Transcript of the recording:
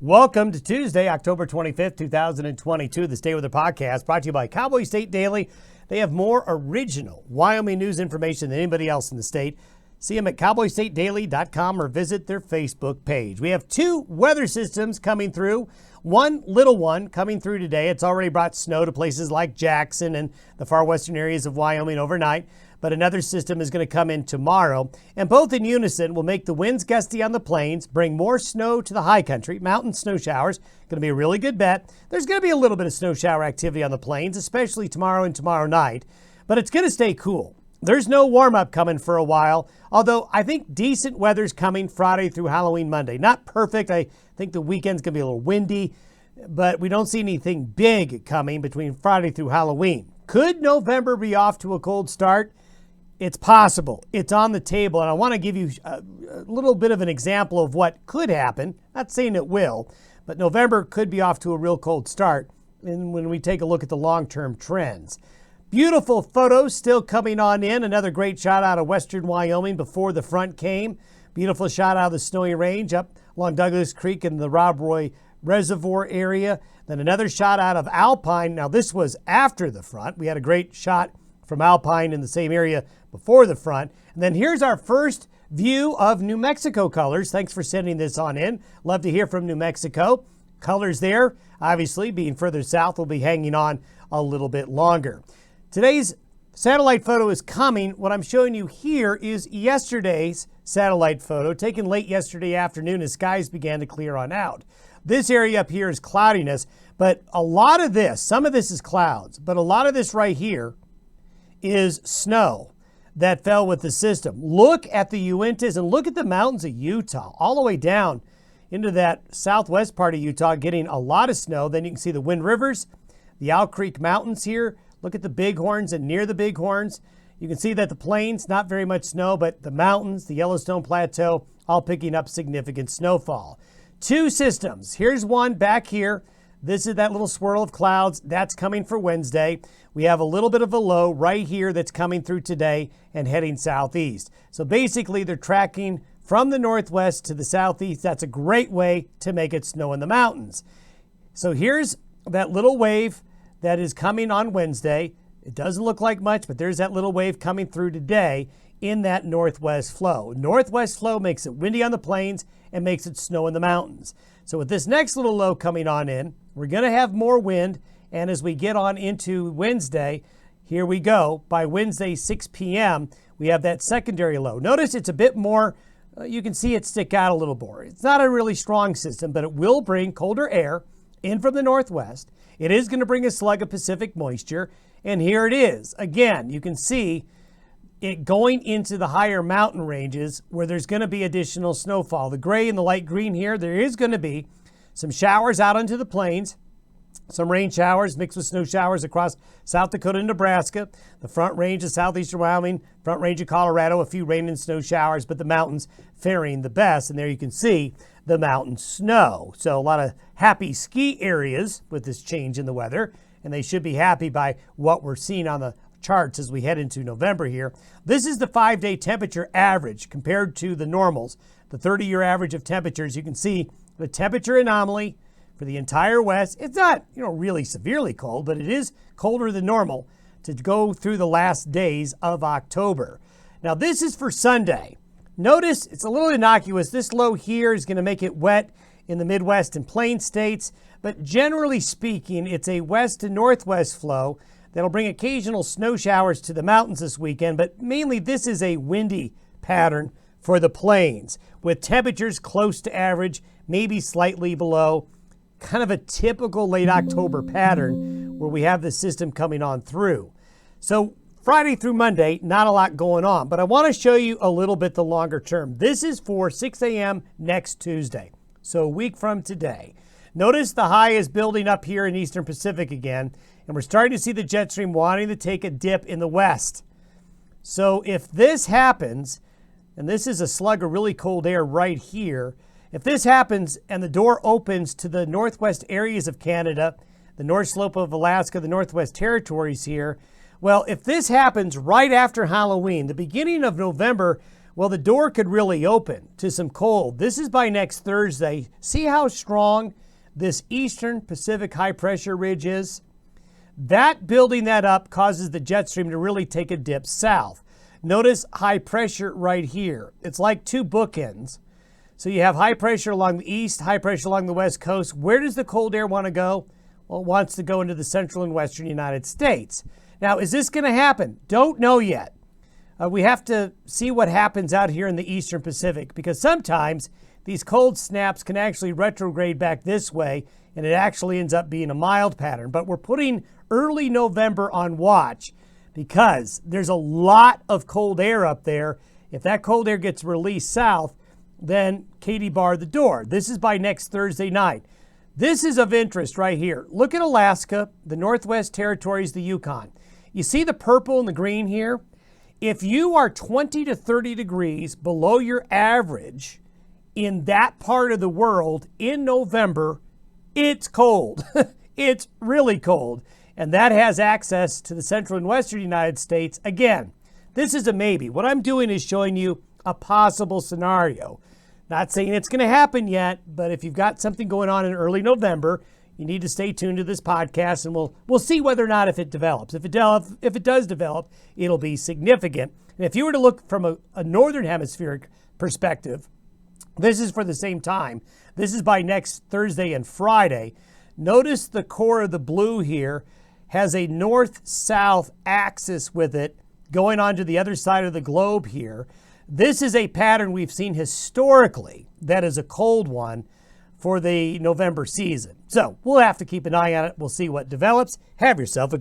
Welcome to Tuesday, October 25th, 2022, this Day Weather Podcast, brought to you by Cowboy State Daily. They have more original Wyoming news information than anybody else in the state. See them at cowboystatedaily.com or visit their Facebook page. We have two weather systems coming through. One little one coming through today. It's already brought snow to places like Jackson and the far western areas of Wyoming overnight. But another system is going to come in tomorrow. And both in unison will make the winds gusty on the plains, bring more snow to the high country. Mountain snow showers, going to be a really good bet. There's going to be a little bit of snow shower activity on the plains, especially tomorrow and tomorrow night. But it's going to stay cool. There's no warm-up coming for a while, although I think decent weather's coming Friday through Halloween Monday. Not perfect. I think the weekend's going to be a little windy, but we don't see anything big coming between Friday through Halloween. Could November be off to a cold start? It's possible. It's on the table, and I want to give you a little bit of an example of what could happen. Not saying it will, but November could be off to a real cold start and when we take a look at the long-term trends. Beautiful photos still coming on in. Another great shot out of western Wyoming before the front came. Beautiful shot out of the Snowy Range up along Douglas Creek in the Rob Roy Reservoir area. Then another shot out of Alpine. Now this was after the front. We had a great shot from Alpine in the same area before the front. And then here's our first view of New Mexico colors. Thanks for sending this on in. Love to hear from New Mexico. Colors there, obviously, being further south, will be hanging on a little bit longer. Today's satellite photo is coming. What I'm showing you here is yesterday's satellite photo taken late yesterday afternoon as skies began to clear on out. This area up here is cloudiness, but a lot of this, some of this is clouds, but a lot of this right here is snow that fell with the system. Look at the Uintas and look at the mountains of Utah, all the way down into that southwest part of Utah, getting a lot of snow. Then you can see the Wind Rivers, the Owl Creek Mountains here. Look at the Bighorns and near the Bighorns. You can see that the plains, not very much snow, but the mountains, the Yellowstone Plateau, all picking up significant snowfall. Two systems. Here's one back here. This is that little swirl of clouds. That's coming for Wednesday. We have a little bit of a low right here that's coming through today and heading southeast. So basically they're tracking from the northwest to the southeast. That's a great way to make it snow in the mountains. So here's that little wave that is coming on Wednesday. It doesn't look like much, but there's that little wave coming through today in that northwest flow. Northwest flow makes it windy on the plains and makes it snow in the mountains. So with this next little low coming on in, we're going to have more wind. And as we get on into Wednesday, here we go. By Wednesday, 6 p.m., we have that secondary low. Notice it's a bit more, you can see it stick out a little more. It's not a really strong system, but it will bring colder air in from the northwest. It is going to bring a slug of Pacific moisture. And here it is. Again, you can see it going into the higher mountain ranges where there's going to be additional snowfall. The gray and the light green here, there is going to be some showers out onto the plains, some rain showers mixed with snow showers across South Dakota and Nebraska, the front range of southeastern Wyoming, front range of Colorado, a few rain and snow showers, but the mountains faring the best. And there you can see the mountain snow. So a lot of happy ski areas with this change in the weather, and they should be happy by what we're seeing on the charts as we head into November here. This is the 5-day temperature average compared to the normals, the 30-year average of temperatures. You can see the temperature anomaly for the entire west. It's not, really severely cold, but it is colder than normal to go through the last days of October. Now this is for Sunday. Notice it's a little innocuous. This low here is going to make it wet in the Midwest and Plain states, but generally speaking, it's a west to northwest flow that'll bring occasional snow showers to the mountains this weekend, but mainly this is a windy pattern for the plains with temperatures close to average, maybe slightly below, kind of a typical late October pattern where we have the system coming on through. So Friday through Monday, not a lot going on, but I want to show you a little bit the longer term. This is for 6 a.m. next Tuesday, so a week from today. Notice the high is building up here in Eastern Pacific again, and we're starting to see the jet stream wanting to take a dip in the west. So if this happens, and this is a slug of really cold air right here, if this happens and the door opens to the northwest areas of Canada, the north slope of Alaska, the Northwest Territories here, well, if this happens right after Halloween, the beginning of November Well, the door could really open to some cold. This is by next Thursday. See how strong this eastern Pacific high pressure ridge is? That building that up causes the jet stream to really take a dip south. Notice high pressure right here. It's like two bookends. So you have high pressure along the east, high pressure along the west coast. Where does the cold air want to go? Well, it wants to go into the central and western United States. Now, is this going to happen? Don't know yet. We have to see what happens out here in the eastern Pacific, because sometimes these cold snaps can actually retrograde back this way, and it actually ends up being a mild pattern. But we're putting early November on watch because there's a lot of cold air up there. If that cold air gets released south, then Katie bar the door. This is by next Thursday night. This is of interest right here. Look at Alaska, the Northwest Territories, the Yukon. You see the purple and the green here? If you are 20 to 30 degrees below your average in that part of the world in November, it's cold. It's really cold. And that has access to the central and western United States. Again, this is a maybe. What I'm doing is showing you a possible scenario. Not saying it's going to happen yet, but if you've got something going on in early November, you need to stay tuned to this podcast, and we'll see whether or not if it develops. If it does develop, it'll be significant. And if you were to look from a northern hemispheric perspective, this is for the same time. This is by next Thursday and Friday. Notice the core of the blue here has a north-south axis with it going on to the other side of the globe here. This is a pattern we've seen historically that is a cold one for the November season. So we'll have to keep an eye on it. We'll see what develops. Have yourself a